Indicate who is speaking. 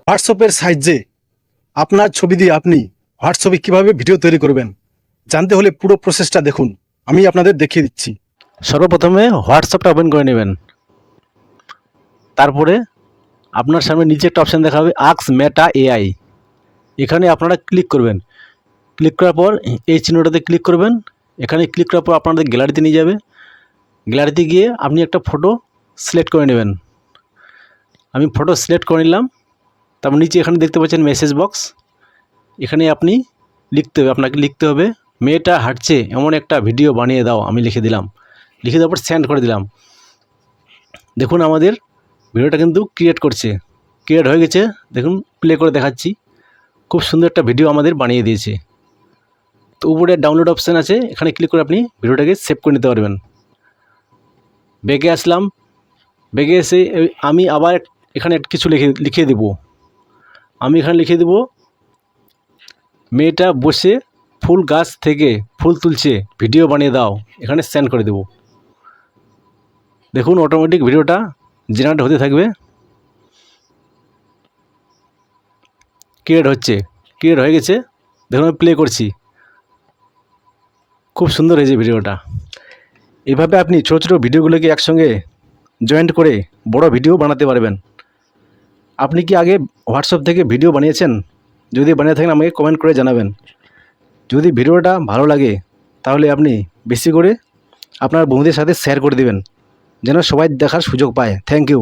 Speaker 1: হোয়াটসঅ্যাপের সাহায্যে আপনার ছবি দিয়ে আপনি হোয়াটসঅ্যাপে কিভাবে ভিডিও তৈরি করবেন জানতে হলে পুরো প্রসেসটা দেখুন। আমি আপনাদের দেখিয়ে দিচ্ছি।
Speaker 2: সর্বপ্রথমে হোয়াটসঅ্যাপটা ওপেন করে নেবেন। তারপরে আপনার সামনে নিচে একটা অপশান দেখা হবে আস্ক মেটা এআই। এখানে আপনারা ক্লিক করবেন। ক্লিক করার পর এই চিহ্নটাতে ক্লিক করবেন। এখানে ক্লিক করার পর আপনাদের গ্যালারিতে নিয়ে যাবে। গ্যালারিতে গিয়ে আপনি একটা ফটো সিলেক্ট করে নেবেন। আমি ফটো সিলেক্ট করে নিলাম। তারপর নিচে এখানে দেখতে পাচ্ছেন মেসেজ বক্স। এখানে আপনি আপনাকে লিখতে হবে মেয়েটা হাঁটছে এমন একটা ভিডিও বানিয়ে দাও। আমি লিখে দিলাম। লিখে দেওয়ার পর সেন্ড করে দিলাম। দেখুন আমাদের ভিডিওটা কিন্তু ক্রিয়েট হয়ে গেছে। দেখুন প্লে করে দেখাচ্ছি। খুব সুন্দর একটা ভিডিও আমাদের বানিয়ে দিয়েছে। তো উপরে ডাউনলোড অপশান আছে, এখানে ক্লিক করে আপনি ভিডিওটাকে সেভ করে নিতে পারবেন। ব্যাগে আসলাম। ব্যাগে এসে আমি আবার এখানে কিছু লিখে দেব। আমি এখানে লিখে দেব মেয়েটা বসে ফুল গাছ থেকে ফুল তুলছে ভিডিও বানিয়ে দাও। এখানে সেন্ড করে দেব। দেখুন অটোমেটিক ভিডিওটা জেনারেট হতে থাকবে। ক্রিয়েট হয়ে গেছে। দেখুন আমি প্লে করছি। খুব সুন্দর হয়েছে ভিডিওটা। এভাবে আপনি ছোটো ছোটো ভিডিওগুলোকে একসঙ্গে জয়েন্ট করে বড় ভিডিও বানাতে পারবেন। আপনি কি আগে হোয়াটসঅ্যাপ থেকে ভিডিও বানিয়েছেন? যদি বানিয়ে থাকেন আমাকে কমেন্ট করে জানাবেন। যদি ভিডিওটা ভালো লাগে তাহলে আপনি বেশি করে আপনার বন্ধুদের সাথে শেয়ার করে দেবেন, যেন সবাই দেখার সুযোগ পায়। Thank you.